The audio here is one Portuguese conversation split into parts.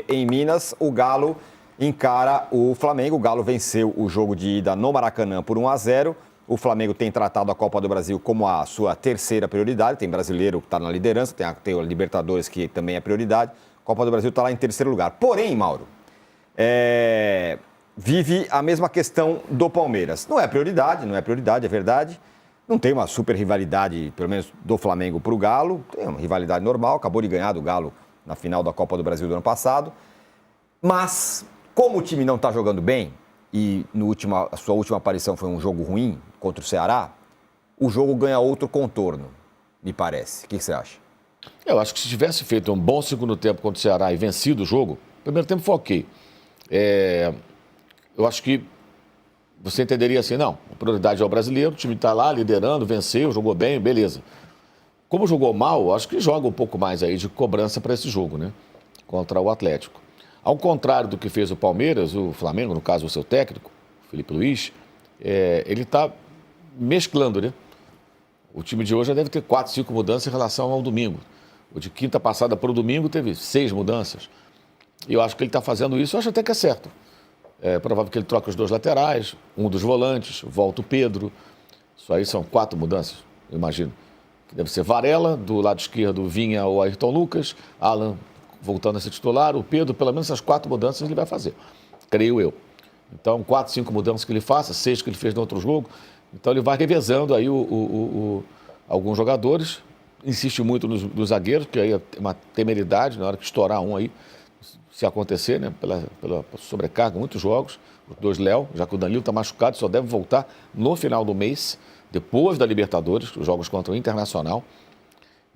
Em Minas, o Galo encara o Flamengo. O Galo venceu o jogo de ida no Maracanã por 1-0. O Flamengo tem tratado a Copa do Brasil como a sua terceira prioridade. Tem brasileiro que está na liderança, tem a Libertadores, que também é prioridade. A Copa do Brasil está lá em terceiro lugar. Porém, Mauro, vive a mesma questão do Palmeiras. Não é prioridade, é verdade. Não tem uma super rivalidade, pelo menos do Flamengo para o Galo. Tem uma rivalidade normal, acabou de ganhar do Galo na final da Copa do Brasil do ano passado. Mas, como o time não está jogando bem, e a sua última aparição foi um jogo ruim contra o Ceará, o jogo ganha outro contorno, me parece. O que você acha? Eu acho que se tivesse feito um bom segundo tempo contra o Ceará e vencido o jogo, o primeiro tempo foi ok. Eu acho que você entenderia assim, não, a prioridade é o brasileiro, o time está lá liderando, venceu, jogou bem, beleza. Como jogou mal, acho que joga um pouco mais aí de cobrança para esse jogo, né? Contra o Atlético. Ao contrário do que fez o Palmeiras, o Flamengo, no caso o seu técnico, Felipe Luiz, ele está mesclando, né? O time de hoje já deve ter 4, 5 mudanças em relação ao domingo. O de quinta passada para o domingo teve 6 mudanças. E eu acho que ele está fazendo isso, eu acho até que é certo. É provável que ele troque os 2 laterais, um dos volantes, volta o Pedro. Isso aí são 4 mudanças, eu imagino. Deve ser Varela, do lado esquerdo Vinha ou Ayrton Lucas, Alan voltando a ser titular, o Pedro, pelo menos essas 4 mudanças ele vai fazer, creio eu. Então, 4, 5 mudanças que ele faça, 6 que ele fez no outro jogo. Então, ele vai revezando aí alguns jogadores, insiste muito nos zagueiros, que aí é uma temeridade, na hora que estourar um aí, se acontecer, né, pela sobrecarga, muitos jogos, os 2 Léo, já que o Danilo está machucado, só deve voltar no final do mês, depois da Libertadores, os jogos contra o Internacional.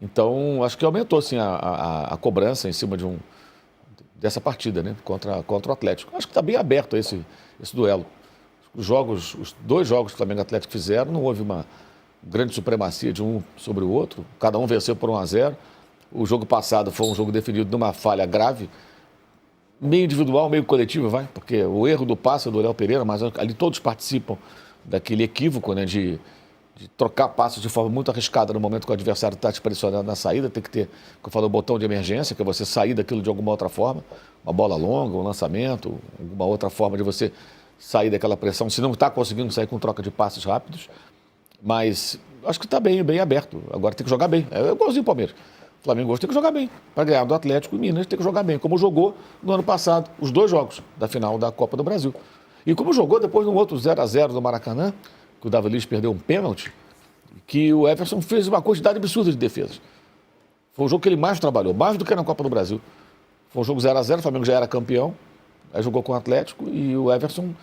Então, acho que aumentou, sim, a cobrança em cima dessa partida, né, contra o Atlético. Acho que está bem aberto esse duelo. Os 2 jogos que o Flamengo e o Atlético fizeram, não houve uma grande supremacia de um sobre o outro. Cada um venceu por 1-0. O jogo passado foi um jogo definido numa falha grave, meio individual, meio coletivo, porque o erro do passe é do Léo Pereira, mas ali todos participam daquele equívoco, né, de trocar passos de forma muito arriscada no momento que o adversário está te pressionando na saída. Tem que ter, como eu falo, o botão de emergência, que é você sair daquilo de alguma outra forma, uma bola longa, um lançamento, alguma outra forma de você sair daquela pressão, se não está conseguindo sair com troca de passes rápidos. Mas acho que está bem aberto. Agora tem que jogar bem. É igualzinho o Palmeiras. O Flamengo hoje tem que jogar bem. Para ganhar do Atlético e Minas tem que jogar bem, como jogou no ano passado, os 2 jogos da final da Copa do Brasil. E como jogou depois no outro 0-0 do Maracanã, que o Davi Luiz perdeu um pênalti, que o Everson fez uma quantidade absurda de defesas. Foi o jogo que ele mais trabalhou, mais do que na Copa do Brasil. Foi um jogo 0-0, o Flamengo já era campeão, aí jogou com o Atlético e o Everson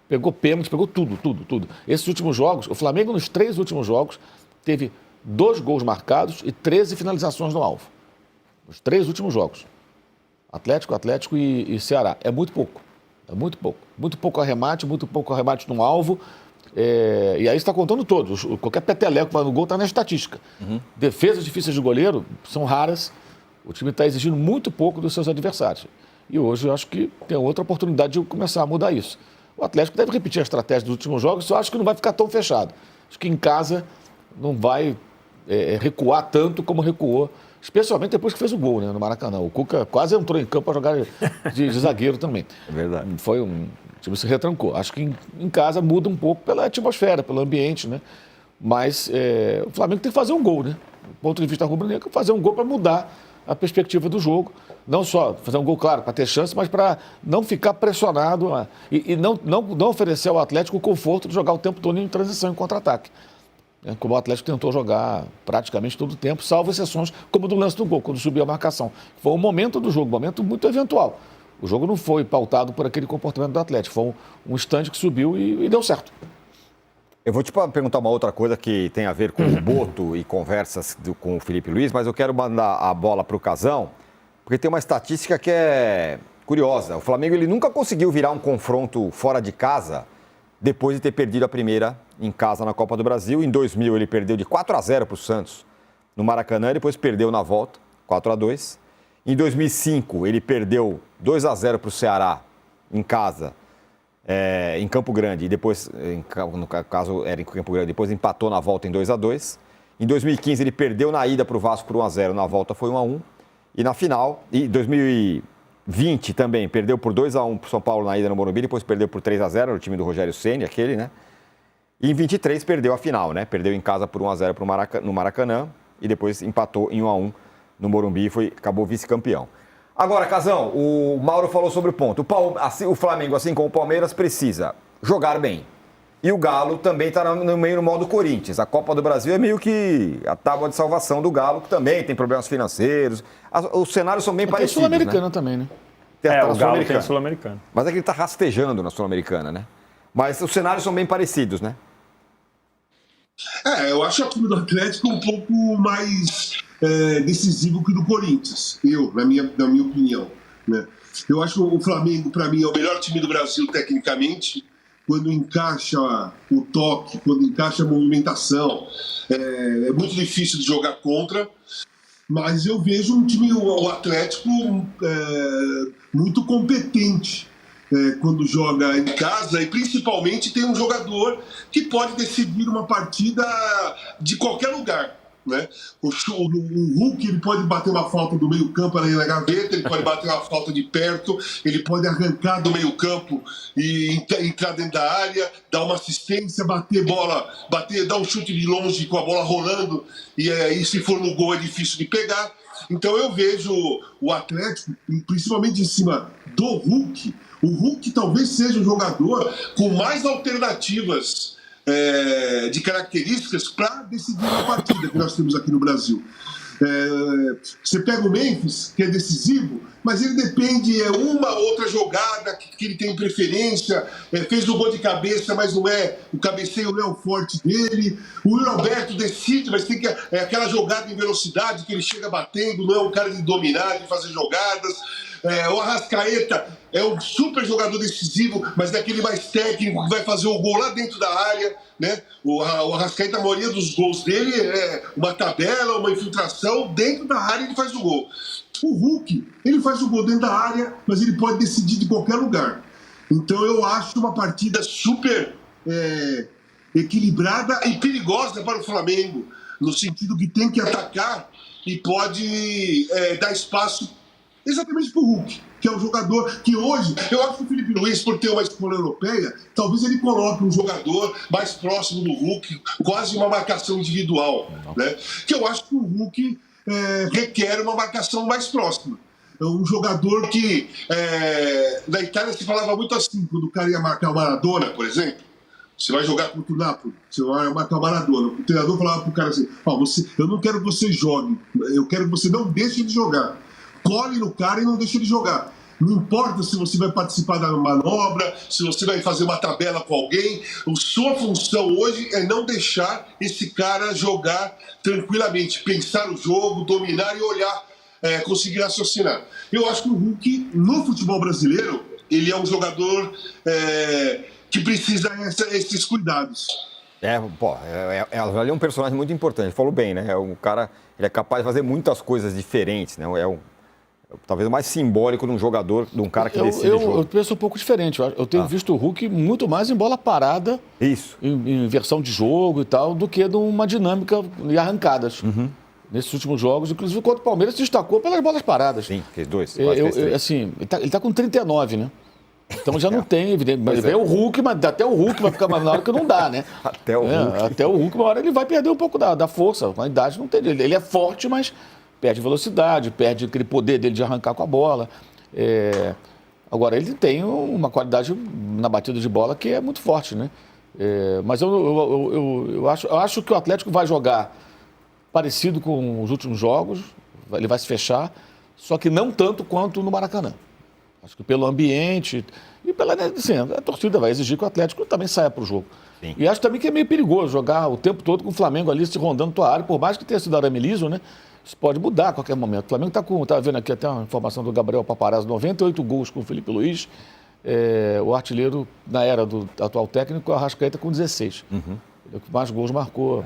pegou pênalti, pegou tudo. Esses últimos jogos, o Flamengo nos 3 últimos jogos teve 2 gols marcados e 13 finalizações no alvo. Nos 3 últimos jogos. Atlético e Ceará. É muito pouco. Muito pouco arremate no alvo. E aí está contando todos. Qualquer peteleco que vai no gol está na estatística. Defesas difíceis de goleiro são raras. O time está exigindo muito pouco dos seus adversários. E hoje eu acho que tem outra oportunidade de começar a mudar isso. O Atlético deve repetir a estratégia dos últimos jogos, só acho que não vai ficar tão fechado. Acho que em casa não vai recuar tanto como recuou, especialmente depois que fez o gol, né, no Maracanã. O Cuca quase entrou em campo para jogar de zagueiro também. É verdade. O time se retrancou. Acho que em casa muda um pouco pela atmosfera, pelo ambiente, né? Mas o Flamengo tem que fazer um gol, né? Do ponto de vista rubro-negro, fazer um gol para mudar a perspectiva do jogo. Não só fazer um gol, claro, para ter chance, mas para não ficar pressionado e não oferecer ao Atlético o conforto de jogar o tempo todo em transição, em contra-ataque. Como o Atlético tentou jogar praticamente todo o tempo, salvo exceções como do lance do gol, quando subiu a marcação. Foi um momento do jogo, um momento muito eventual. O jogo não foi pautado por aquele comportamento do Atlético, foi um instante que subiu e deu certo. Eu vou te perguntar uma outra coisa que tem a ver com o Boto e conversas com o Felipe Luiz, mas eu quero mandar a bola para o Casão, porque tem uma estatística que é curiosa. O Flamengo ele nunca conseguiu virar um confronto fora de casa depois de ter perdido a primeira em casa na Copa do Brasil. Em 2000 ele perdeu de 4-0 para o Santos no Maracanã, e depois perdeu na volta, 4-2. Em 2005 ele perdeu 2-0 para o Ceará em casa, em Campo Grande, e depois, no caso era em Campo Grande, depois empatou na volta em 2-2. Em 2015 ele perdeu na ida para o Vasco por 1-0, na volta foi 1-1. E na final, em 20 também, perdeu por 2-1 pro São Paulo na ida no Morumbi, depois perdeu por 3-0 no time do Rogério Ceni, aquele, né? E em 23 perdeu a final, né? Perdeu em casa por 1-0 no Maracanã e depois empatou em 1-1 no Morumbi e acabou vice-campeão. Agora, Casão, o Mauro falou sobre o ponto. O Flamengo, assim como o Palmeiras, precisa jogar bem. E o Galo também está no meio no modo Corinthians. A Copa do Brasil é meio que a tábua de salvação do Galo, que também tem problemas financeiros. Os cenários são bem parecidos, Tem Sul-Americana, né? também, né? O Galo tem Sul-Americana. Mas é que ele está rastejando na Sul-Americana, né? Mas os cenários são bem parecidos, né? Eu acho o time do Atlético um pouco mais decisivo que o do Corinthians, na minha opinião, né? Eu acho que o Flamengo, para mim, é o melhor time do Brasil tecnicamente, quando encaixa o toque, quando encaixa a movimentação. É muito difícil de jogar contra, mas eu vejo um time, o Atlético, muito competente quando joga em casa, e principalmente tem um jogador que pode decidir uma partida de qualquer lugar, né? O Hulk, ele pode bater uma falta do meio campo ali na gaveta, ele pode bater uma falta de perto, ele pode arrancar do meio campo e entrar dentro da área, dar uma assistência, dar um chute de longe com a bola rolando, e se for no gol é difícil de pegar. Então eu vejo o Atlético, principalmente em cima do Hulk. O Hulk talvez seja o jogador com mais alternativas de características para decidir uma partida que nós temos aqui no Brasil. Você pega o Memphis, que é decisivo, mas ele depende uma outra jogada que ele tem preferência, fez o gol de cabeça, mas não o cabeceio não é o forte dele. O Yuri Alberto decide, mas tem que aquela jogada em velocidade que ele chega batendo, não é um cara de dominar, de fazer jogadas. O Arrascaeta é um super jogador decisivo, mas é aquele mais técnico que vai fazer o gol lá dentro da área, né? O Arrascaeta, a maioria dos gols dele é uma tabela, uma infiltração, dentro da área ele faz o gol. O Hulk, ele faz o gol dentro da área, mas ele pode decidir de qualquer lugar. Então eu acho uma partida super equilibrada e perigosa para o Flamengo, no sentido que tem que atacar e pode dar espaço exatamente para o Hulk, que é um jogador que hoje, eu acho que o Felipe Luiz, por ter uma escola europeia, talvez ele coloque um jogador mais próximo do Hulk, quase uma marcação individual, né? Que eu acho que o Hulk requer uma marcação mais próxima. É um jogador que, na Itália se falava muito assim, quando o cara ia marcar o Maradona, por exemplo. Você vai jogar contra o Napoli, você vai marcar o Maradona. O treinador falava pro cara assim, eu não quero que você jogue, eu quero que você não deixe de jogar. Cole no cara e não deixa ele jogar. Não importa se você vai participar da manobra, se você vai fazer uma tabela com alguém, a sua função hoje é não deixar esse cara jogar tranquilamente, pensar o jogo, dominar e olhar, conseguir raciocinar. Eu acho que o Hulk, no futebol brasileiro, ele é um jogador que precisa esses cuidados. Ele é um personagem muito importante, falou bem, né? É um cara, ele é capaz de fazer muitas coisas diferentes, né? Talvez o mais simbólico de um jogador, de um cara que decide o jogo. Eu penso um pouco diferente. Eu tenho visto o Hulk muito mais em bola parada, isso, em versão de jogo e tal, do que numa dinâmica e arrancadas. Uhum. Nesses últimos jogos, inclusive contra o Palmeiras, se destacou pelas bolas paradas. Sim, fez dois. Assim, ele tá com 39, né? Então já não tem, evidentemente. Vem o Hulk, mas até o Hulk vai ficar mais na hora que não dá, né? Até o Hulk, uma hora ele vai perder um pouco da força. Com a idade não tem. Ele é forte, mas perde velocidade, perde aquele poder dele de arrancar com a bola. Agora, ele tem uma qualidade na batida de bola que é muito forte, né? Mas eu acho que o Atlético vai jogar parecido com os últimos jogos, ele vai se fechar, só que não tanto quanto no Maracanã. Acho que pelo ambiente e assim, a torcida vai exigir que o Atlético também saia para o jogo. Sim. E acho também que é meio perigoso jogar o tempo todo com o Flamengo ali se rondando tua área, por mais que tenha sido arame liso, né? Isso pode mudar a qualquer momento. O Flamengo tá vendo aqui até uma informação do Gabriel Paparazzo, 98 gols com o Felipe Luiz, o artilheiro na era do atual técnico, o Arrascaeta com 16. Uhum. Ele é o que mais gols marcou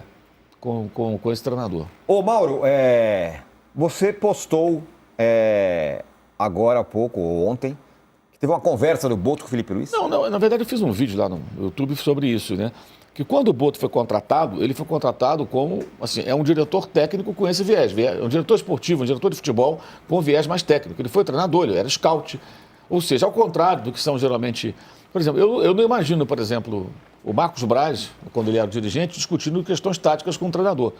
com esse treinador. Ô Mauro, você postou agora há pouco, ou ontem, que teve uma conversa do Boto com o Felipe Luiz? Não, na verdade eu fiz um vídeo lá no YouTube sobre isso, né? que quando o Boto foi contratado, ele foi contratado como, assim, é um diretor técnico com esse viés, um diretor esportivo, um diretor de futebol com viés mais técnico. Ele foi treinador, ele era scout. Ou seja, ao contrário do que são geralmente... Por exemplo, eu não imagino, por exemplo, o Marcos Braz, quando ele era dirigente, discutindo questões táticas com o treinador.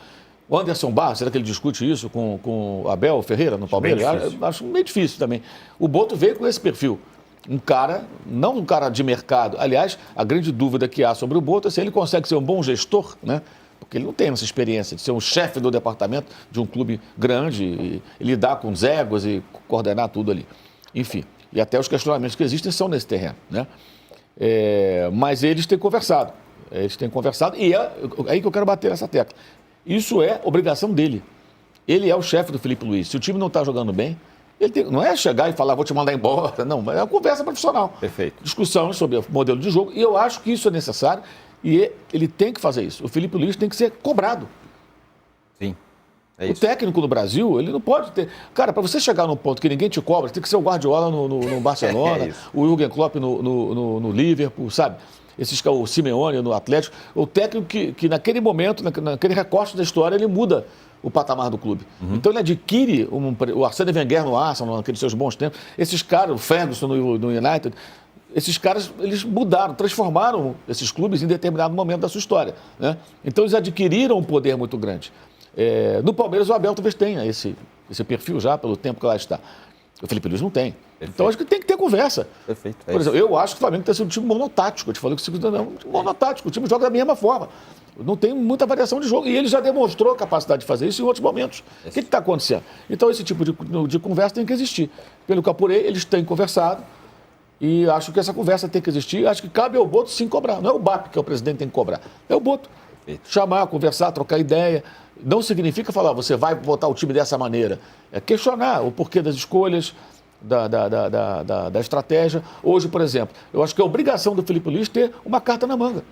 O Anderson Barros, será que ele discute isso com o Abel Ferreira no Palmeiras? Acho meio difícil também. O Boto veio com esse perfil. Um cara, não um cara de mercado. Aliás, a grande dúvida que há sobre o Boto é se ele consegue ser um bom gestor, né? Porque ele não tem essa experiência de ser um chefe do departamento de um clube grande, e lidar com os egos e coordenar tudo ali. Enfim, e até os questionamentos que existem são nesse terreno, né? Mas eles têm conversado. E é aí que eu quero bater nessa tecla. Isso é obrigação dele. Ele é o chefe do Felipe Luiz. Se o time não está jogando bem, não é chegar e falar, vou te mandar embora. Não, é uma conversa profissional. Perfeito. Discussão sobre o modelo de jogo. E eu acho que isso é necessário e ele tem que fazer isso. O Felipe Luiz tem que ser cobrado. Sim. O técnico no Brasil, ele não pode ter... Cara, para você chegar num ponto que ninguém te cobra, tem que ser o Guardiola no Barcelona, o Jürgen Klopp no Liverpool, sabe? O Simeone no Atlético. O técnico que naquele momento, naquele recorte da história, ele muda o patamar do clube. Então ele adquire o Arsène Wenger no Arsenal, naqueles seus bons tempos. Esses caras, o Ferguson no United, esses caras, eles mudaram, transformaram esses clubes em determinado momento da sua história, né? Então eles adquiriram um poder muito grande. No Palmeiras o Abel talvez tenha esse perfil já, pelo tempo que lá está. O Felipe Luiz não tem. Perfeito. Então acho que tem que ter conversa. Perfeito. Por exemplo, eu acho que o Flamengo tem sido um time monotático. Eu te falei que o Flamengo é um time monotático. O time joga da mesma forma. Não tem muita variação de jogo. E ele já demonstrou a capacidade de fazer isso em outros momentos. O que está acontecendo? Então esse tipo de conversa tem que existir. Pelo que eu apurei, eles têm conversado. E acho que essa conversa tem que existir. Acho que cabe ao Boto sim cobrar. Não é o BAP que é o presidente que tem que cobrar. É o Boto. Perfeito. Chamar, conversar, trocar ideia. Não significa falar, você vai botar o time dessa maneira. É questionar o porquê das escolhas, da estratégia. Hoje, por exemplo, eu acho que é obrigação do Felipe Luiz ter uma carta na manga.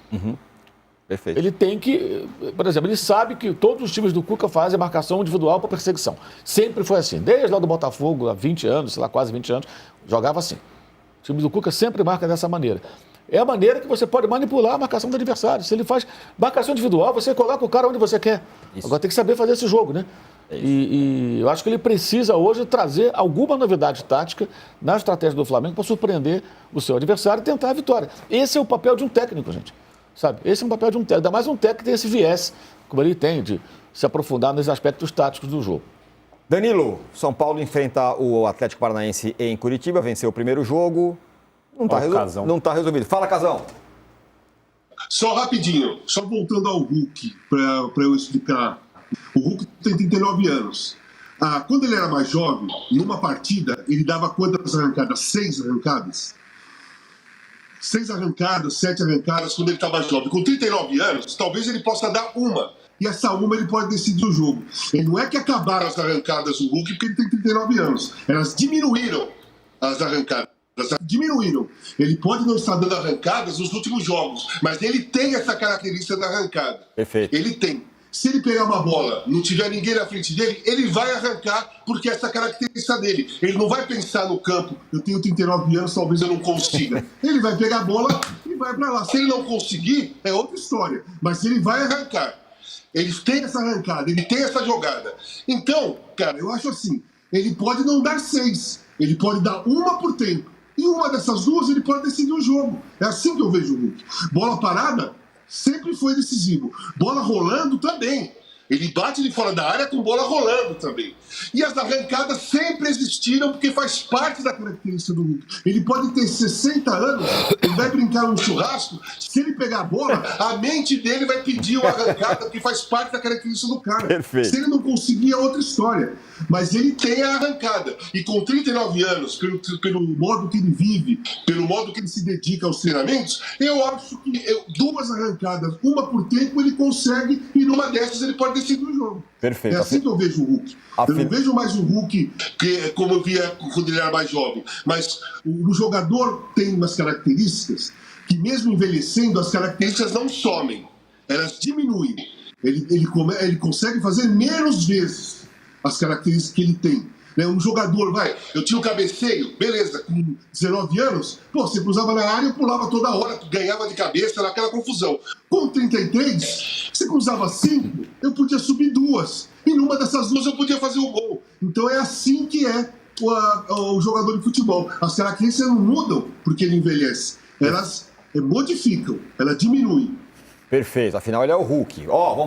Perfeito. Ele tem que, por exemplo, ele sabe que todos os times do Cuca fazem marcação individual para perseguição. Sempre foi assim. Desde lá do Botafogo, há 20 anos, sei lá, quase 20 anos, jogava assim. O time do Cuca sempre marca dessa maneira. É a maneira que você pode manipular a marcação do adversário. Se ele faz marcação individual, você coloca o cara onde você quer. Isso. Agora tem que saber fazer esse jogo, né? E eu acho que ele precisa hoje trazer alguma novidade tática na estratégia do Flamengo para surpreender o seu adversário e tentar a vitória. Esse é o papel de um técnico, gente. Sabe? Esse é um papel de um técnico. Ainda mais um técnico que tem esse viés, como ele tem, de se aprofundar nos aspectos táticos do jogo. Danilo, São Paulo enfrenta o Atlético Paranaense em Curitiba, venceu o primeiro jogo. Não está resolvido. Fala, Casão. Só rapidinho, só voltando ao Hulk, para eu explicar. O Hulk tem 39 anos. Quando ele era mais jovem, numa partida, ele dava quantas arrancadas? 6 arrancadas? 6 arrancadas, 7 arrancadas quando ele estava jovem. Com 39 anos, talvez ele possa dar uma. E essa uma ele pode decidir o jogo. E não é que acabaram as arrancadas do Hulk porque ele tem 39 anos. Elas diminuíram as arrancadas. Diminuíram. Ele pode não estar dando arrancadas nos últimos jogos, mas ele tem essa característica da arrancada. Perfeito. Ele tem. Se ele pegar uma bola, não tiver ninguém na frente dele, ele vai arrancar porque essa característica dele. Ele não vai pensar no campo, eu tenho 39 anos, talvez eu não consiga. Ele vai pegar a bola e vai para lá. Se ele não conseguir, é outra história. Mas ele vai arrancar. Ele tem essa arrancada, ele tem essa jogada. Então, cara, eu acho assim, ele pode não dar 6, ele pode dar uma por tempo. E uma dessas duas ele pode decidir o jogo. É assim que eu vejo o Hulk. Bola parada sempre foi decisivo. Bola rolando também. Ele bate de fora da área com bola rolando também. E as arrancadas sempre existiram porque faz parte da característica do Hulk. Ele pode ter 60 anos, ele vai brincar num churrasco, se ele pegar a bola, a mente dele vai pedir uma arrancada porque faz parte da característica do cara. Perfeito. Se ele não conseguir, é outra história. Mas ele tem a arrancada. E com 39 anos, pelo modo que ele vive, pelo modo que ele se dedica aos treinamentos, eu acho que 2 arrancadas, uma por tempo, ele consegue, e numa dessas ele pode decidir o jogo. Perfeito. É assim que eu vejo o Hulk. Eu não vejo mais o Hulk como eu via quando ele era mais jovem. Mas o jogador tem umas características que, mesmo envelhecendo, as características não somem. Elas diminuem. Ele consegue fazer menos vezes as características que ele tem. né? Um jogador, eu tinha um cabeceio, beleza, com 19 anos, você cruzava na área, eu pulava toda hora, ganhava de cabeça, era aquela confusão. Com 33, você cruzava 5, eu podia subir 2. E numa dessas 2 eu podia fazer o gol. Então é assim que é o jogador de futebol. As características não mudam porque ele envelhece. Elas modificam, elas diminuem. Perfeito, afinal ele é o Hulk. Vamos fazer